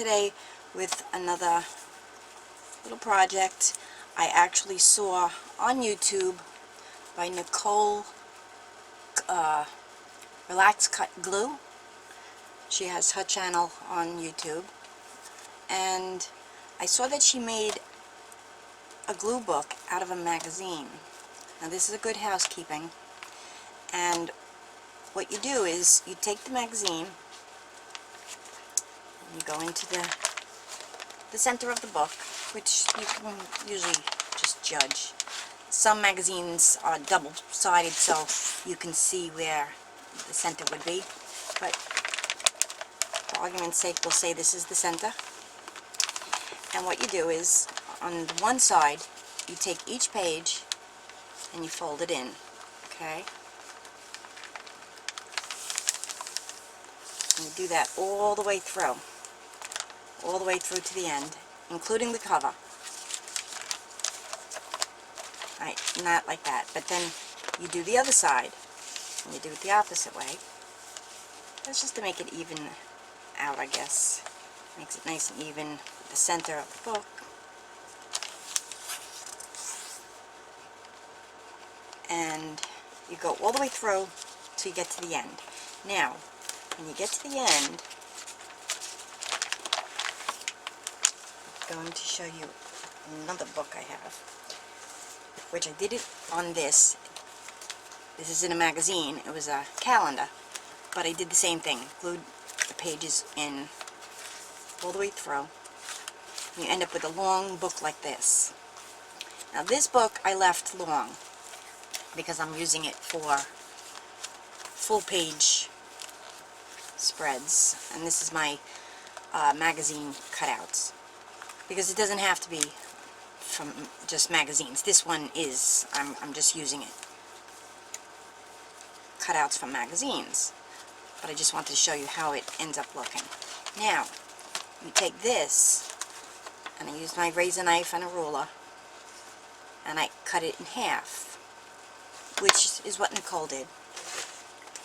today with another little project I actually saw on YouTube by Nicole Relax Cut Glue. She has her channel on YouTube, and I saw that she made a glue book out of a magazine. Now this is a good housekeeping, and what you do is you take the magazine and you go into the center of the book, which you can usually just judge. Some magazines are double-sided so you can see where the center would be, but for argument's sake we'll say this is the center. And what you do is, on the one side, you take each page and you fold it in, okay? And you do that all the way through to the end, including the cover. Right, not like that, but then you do the other side, and you do it the opposite way. That's just to make it even out, I guess. Makes it nice and even with the center of the book. And you go all the way through till you get to the end. Now, when you get to the end, I'm going to show you another book I have, which I did it on this. This is in a magazine. It was a calendar, but I did the same thing. Glued the pages in all the way through. And you end up with a long book like this. Now this book I left long because I'm using it for full page spreads, and this is my magazine cutouts, because it doesn't have to be from just magazines. This one is, I'm just using it cutouts from magazines, but I just wanted to show you how it ends up looking. Now you take this, and I used my razor knife and a ruler, and I cut it in half, which is what Nicole did.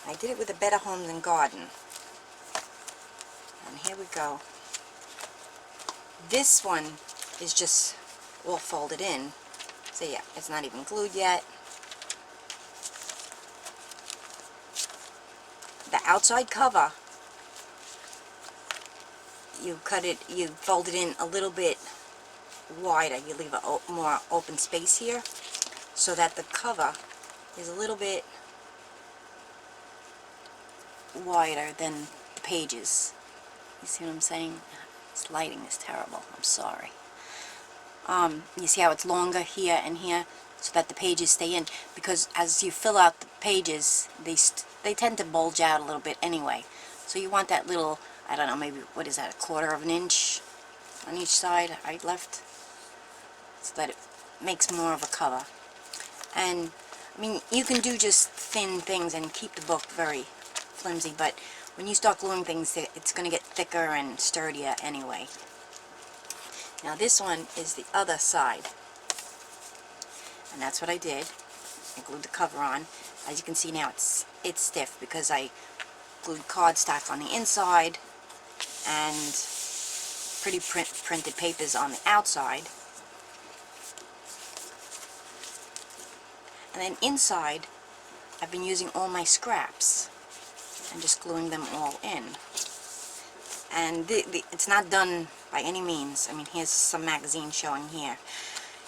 I did it with a Better Homes and Garden, and here we go. This one is just all folded in. So yeah, it's not even glued yet. The outside cover, you cut it, you fold it in a little bit wider. You leave a more open space here so that the cover is a little bit wider than the pages. You see what I'm saying? This lighting is terrible. I'm sorry. You see how it's longer here and here, so that the pages stay in, because as you fill out the pages, they tend to bulge out a little bit anyway. So you want that little, I don't know, maybe, what is that, a quarter of an inch on each side I left, so that it makes more of a cover. And I mean, you can do just thin things and keep the book very flimsy, but when you start gluing things, it's going to get thicker and sturdier anyway. Now this one is the other side, and that's what I did. I glued the cover on. As you can see now, it's stiff because I glued cardstock on the inside and pretty printed papers on the outside. And then inside, I've been using all my scraps and just gluing them all in. And it's not done by any means. I mean, here's some magazine showing here.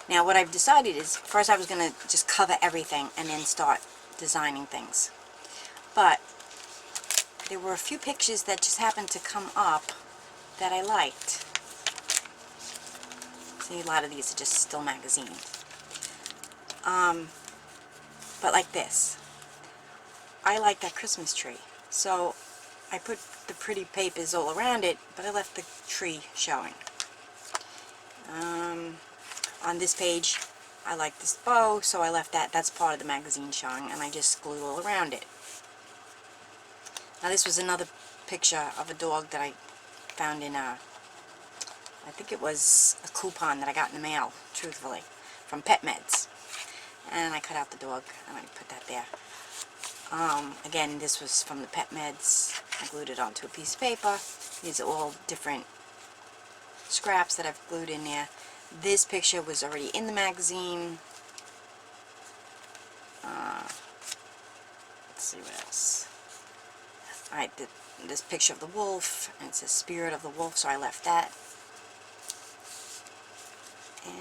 Now what I've decided is, first I was going to just cover everything and then start designing things. But there were a few pictures that just happened to come up that I liked. See, a lot of these are just still magazine. But like this. I like that Christmas tree. So I put the pretty papers all around it, but I left the tree showing. On this page, I like this bow, so I left that's part of the magazine showing, and I just glued all around it. Now this was another picture of a dog that I found in I think it was a coupon that I got in the mail, truthfully, from Pet Meds. And I cut out the dog, and I put that there. Again, this was from the Pet Meds. I glued it onto a piece of paper. These are all different scraps that I've glued in there. This picture was already in the magazine. Let's see what else. I did this picture of the wolf, and it's a spirit of the wolf, so I left that.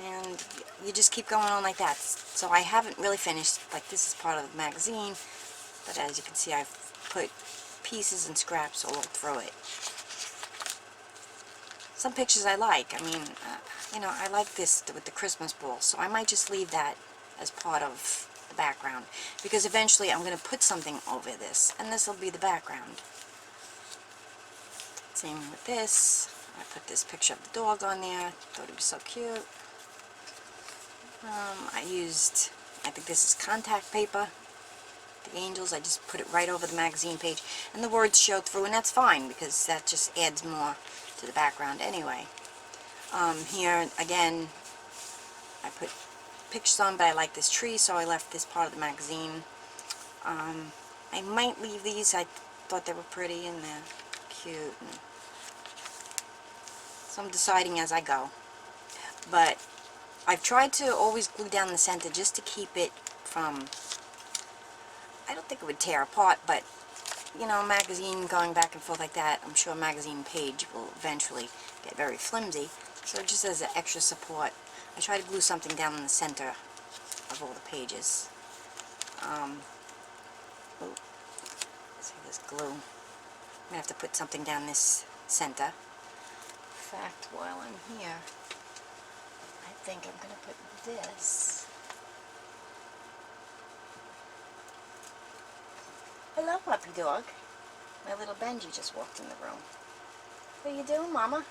And you just keep going on like that. So I haven't really finished, like this is part of the magazine, but as you can see I've put pieces and scraps all through it. Some pictures I like. I mean, you know, I like this with the Christmas ball, so I might just leave that as part of the background, because eventually I'm going to put something over this, and this will be the background. Same with this. I put this picture of the dog on there. Thought it was so cute. I used, I think this is contact paper, the angels. I just put it right over the magazine page, and the words show through, and that's fine because that just adds more to the background anyway. Here again, I put pictures on, but I like this tree, so I left this part of the magazine. I might leave these. I thought they were pretty and they're cute, and so I'm deciding as I go. But I've tried to always glue down the center just to keep it from, I don't think it would tear apart, but you know, magazine going back and forth like that, I'm sure a magazine page will eventually get very flimsy. So just as an extra support, I try to glue something down in the center of all the pages. See this glue. I'm going to have to put something down this center. In fact, while I'm here, I think I'm going to put this. Hello, puppy dog. My little Benji just walked in the room. What are you doing, Mama?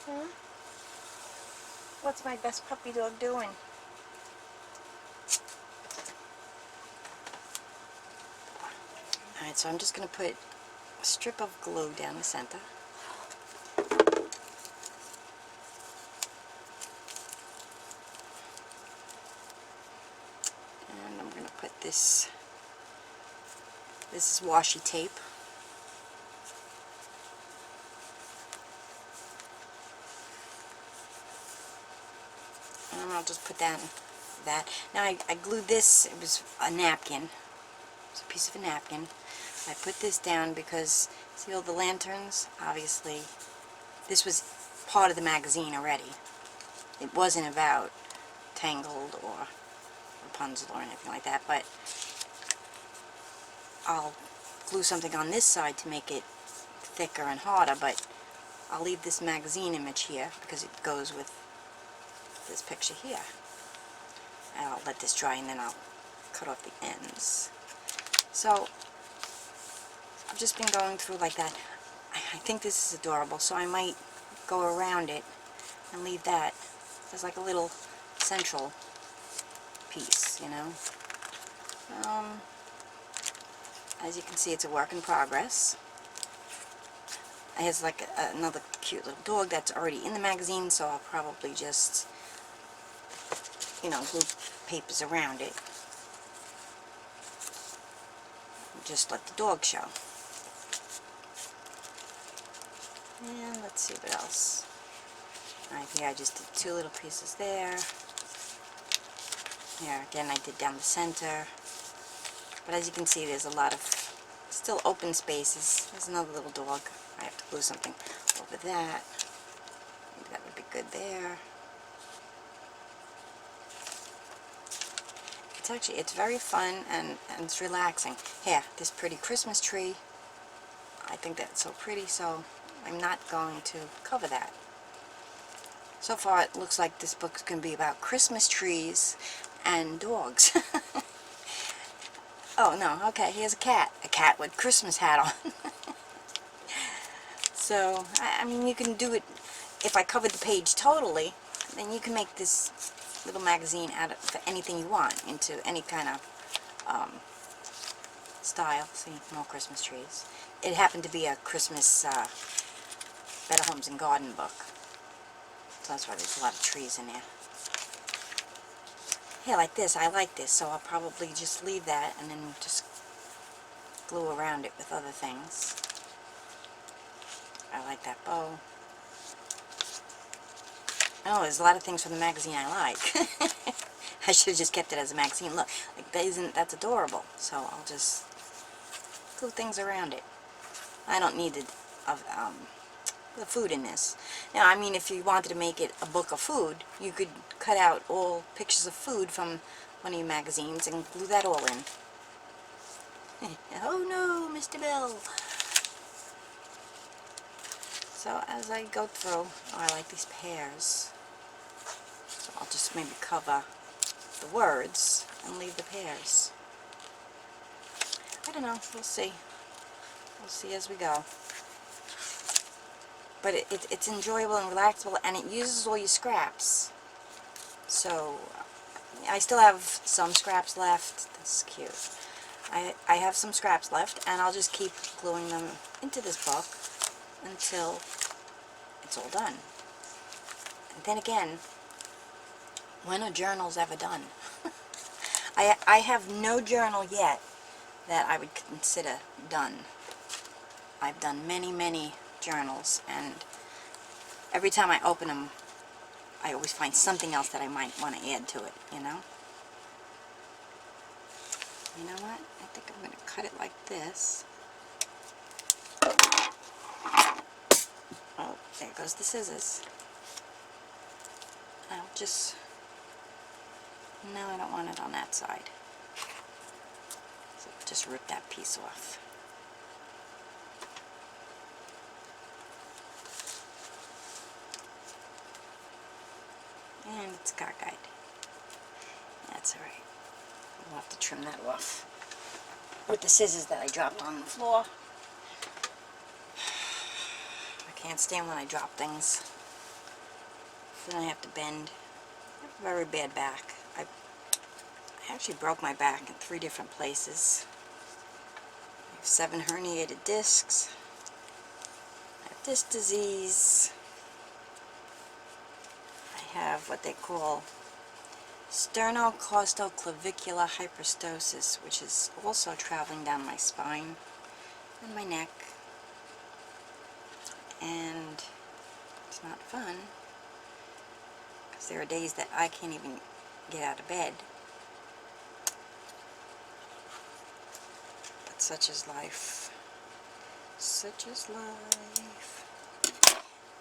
Huh? What's my best puppy dog doing? Alright, so I'm just going to put a strip of glue down the center. And I'm going to put this, this is washi tape. And I'll just put that in that. Now I glued this, it was a napkin. It's a piece of a napkin. I put this down because, see all the lanterns? Obviously, this was part of the magazine already. It wasn't about Tangled or Rapunzel or anything like that, but I'll glue something on this side to make it thicker and harder, but I'll leave this magazine image here because it goes with this picture here. And I'll let this dry and then I'll cut off the ends. So I've just been going through like that. I think this is adorable, so I might go around it and leave that as like a little central piece, you know. As you can see, it's a work in progress. It has like another cute little dog that's already in the magazine, so I'll probably just, you know, glue papers around it. Just let the dog show. And let's see what else. Right here I just did two little pieces there. Here again I did down the center. But as you can see, there's a lot of still open spaces. There's another little dog. I have to glue something over that. Maybe that would be good there. It's very fun and it's relaxing. Here, this pretty Christmas tree. I think that's so pretty, so I'm not going to cover that. So far it looks like this book's going to be about Christmas trees and dogs. Oh no, okay, here's a cat with Christmas hat on. So, I mean, you can do it, if I covered the page totally, then you can make this little magazine out of anything you want, into any kind of style. See, more Christmas trees. It happened to be a Christmas Better Homes and Garden book. So that's why there's a lot of trees in there. Yeah, like this. I like this, so I'll probably just leave that and then just glue around it with other things. I like that bow. Oh, there's a lot of things from the magazine I like. I should have just kept it as a magazine. Look, like that's adorable. So I'll just glue things around it. I don't need the food in this. Now, I mean, if you wanted to make it a book of food, you could cut out all pictures of food from one of your magazines and glue that all in. Oh no, Mr. Bill! So as I go through, oh, I like these pears. So I'll just maybe cover the words and leave the pears. I don't know, we'll see. We'll see as we go. But it's enjoyable and relaxable, and it uses all your scraps. So I still have some scraps left. That's cute. I have some scraps left, and I'll just keep gluing them into this book until it's all done. And then again, when are journals ever done? I have no journal yet that I would consider done. I've done many, many journals, and every time I open them, I always find something else that I might want to add to it, you know? You know what? I think I'm going to cut it like this. Oh, there goes the scissors. I'll just... No, I don't want it on that side. So just rip that piece off. And it's cockeyed. That's alright. We'll have to trim that off with the scissors that I dropped on the floor. I can't stand when I drop things. Then I have to bend. I have a very bad back. I actually broke my back in 3 different places. I have 7 herniated discs. I have disc disease. I have what they call sternocostoclavicular hyperostosis, which is also traveling down my spine and my neck, and it's not fun because there are days that I can't even get out of bed, but such is life. Such is life.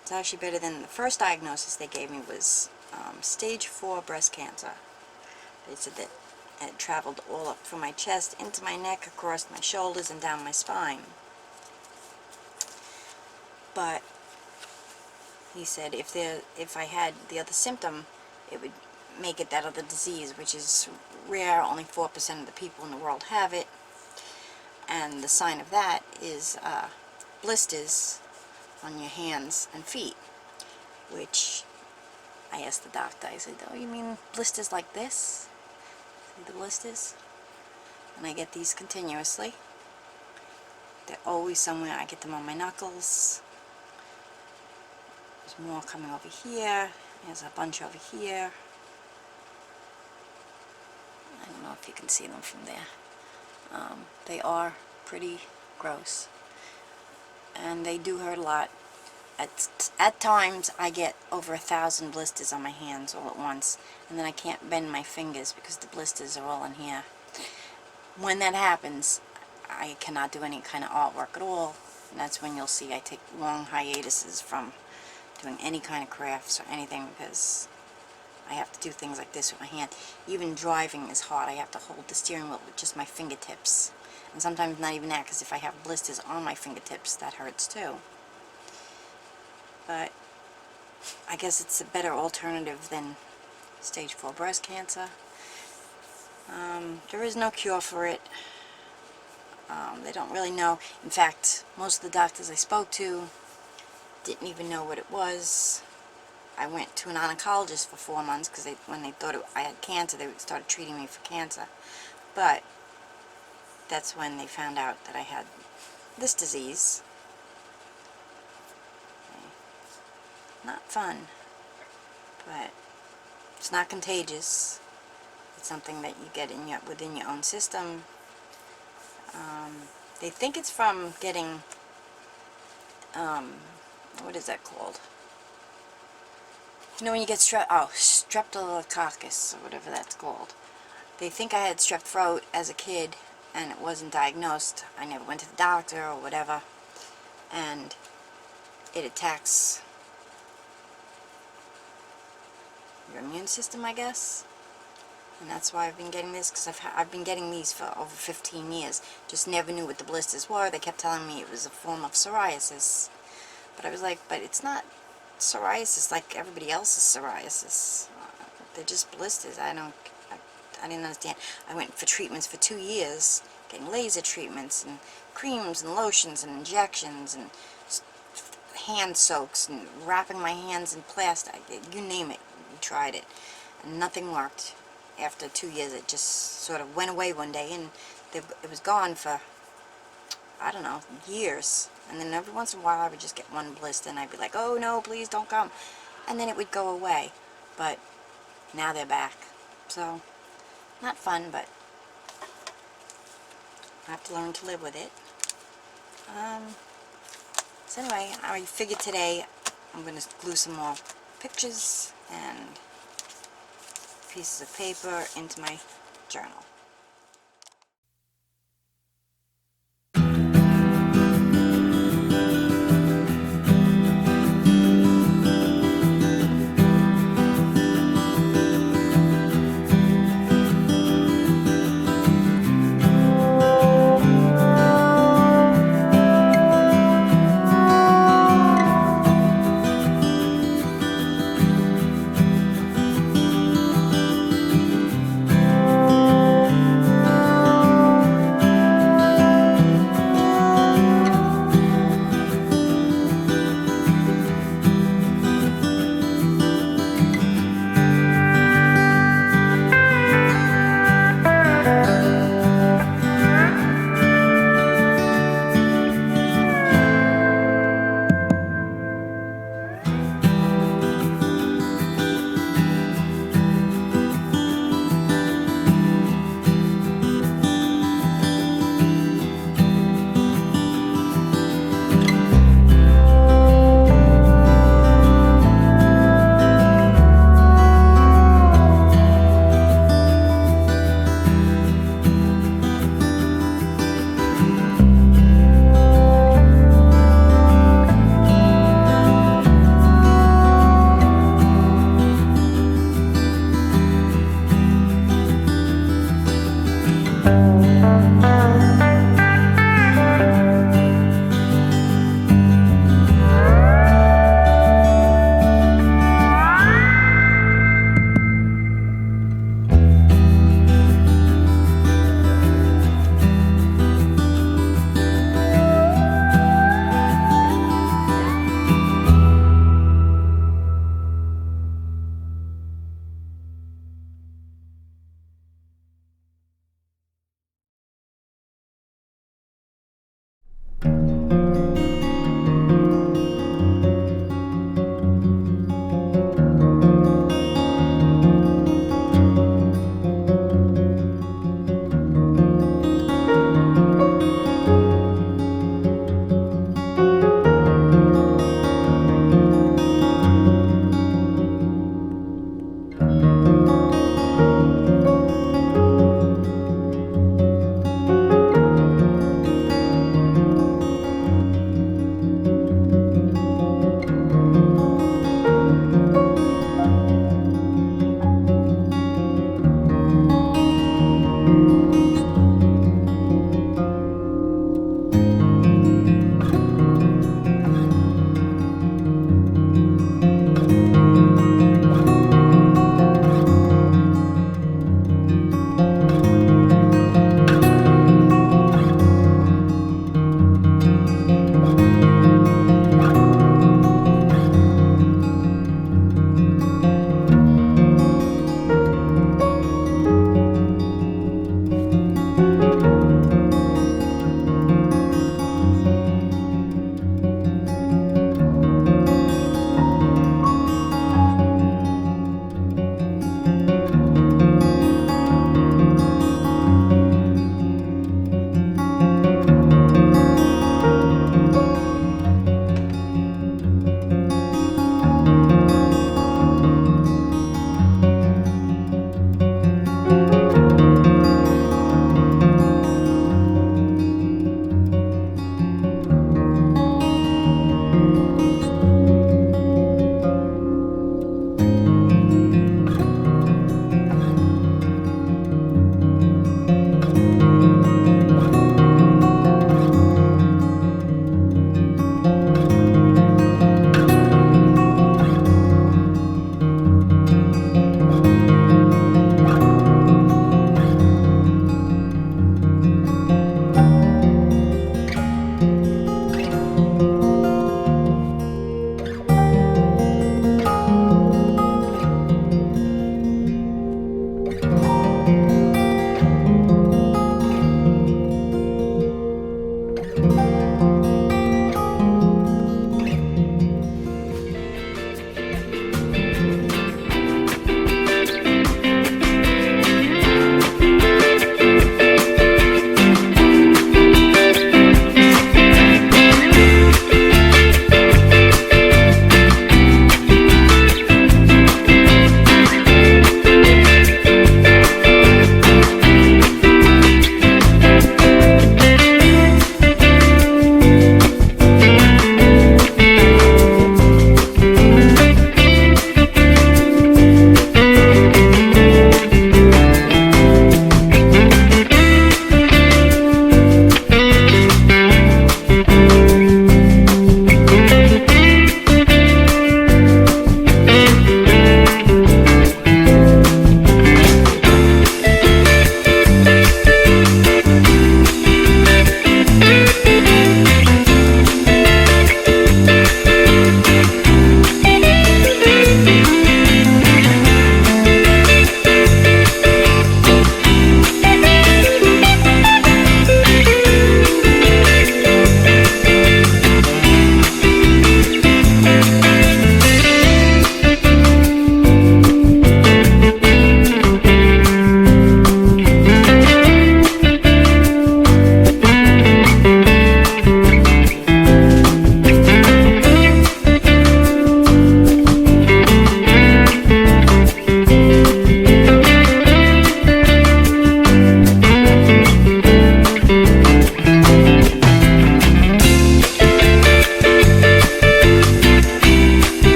It's actually better than the first diagnosis they gave me was stage 4 breast cancer. They said that it traveled all up from my chest into my neck, across my shoulders, and down my spine. But he said if I had the other symptom, it would make it that other disease, which is rare. Only 4% of the people in the world have it. And the sign of that is blisters on your hands and feet, which I asked the doctor, I said, oh, you mean blisters like this? See the blisters? And I get these continuously. They're always somewhere. I get them on my knuckles. There's more coming over here. There's a bunch over here. I don't know if you can see them from there. They are pretty gross. And they do hurt a lot. At times I get over 1,000 blisters on my hands all at once, and then I can't bend my fingers because the blisters are all in here. When that happens, I cannot do any kind of artwork at all, and that's when you'll see I take long hiatuses from doing any kind of crafts or anything, because I have to do things like this with my hand. Even driving is hard. I have to hold the steering wheel with just my fingertips, and sometimes not even that, because if I have blisters on my fingertips, that hurts too. But I guess it's a better alternative than stage 4 breast cancer. There is no cure for it. They don't really know. In fact, most of the doctors I spoke to didn't even know what it was. I went to an oncologist for 4 months because when they thought I had cancer, they started treating me for cancer. But that's when they found out that I had this disease. Not fun, but it's not contagious. It's something that you get within your own system. They think it's from getting, what is that called? You know when you get streptococcus, or whatever that's called. They think I had strep throat as a kid, and it wasn't diagnosed. I never went to the doctor or whatever, and it attacks your immune system, I guess. And that's why I've been getting this, because I've been getting these for over 15 years. Just never knew what the blisters were. They kept telling me it was a form of psoriasis. But I was like, but it's not psoriasis like everybody else's psoriasis. They're just blisters. I didn't understand. I went for treatments for 2 years, getting laser treatments and creams and lotions and injections and hand soaks and wrapping my hands in plastic. You name it, we tried it, and nothing worked. After 2 years, it just sort of went away one day, and it was gone for, I don't know, years. And then every once in a while I would just get one blister, and I'd be like, oh no, please don't come. And then it would go away. But now they're back. So, not fun, but I have to learn to live with it. So anyway, I figured today I'm going to glue some more pictures and pieces of paper into my journal.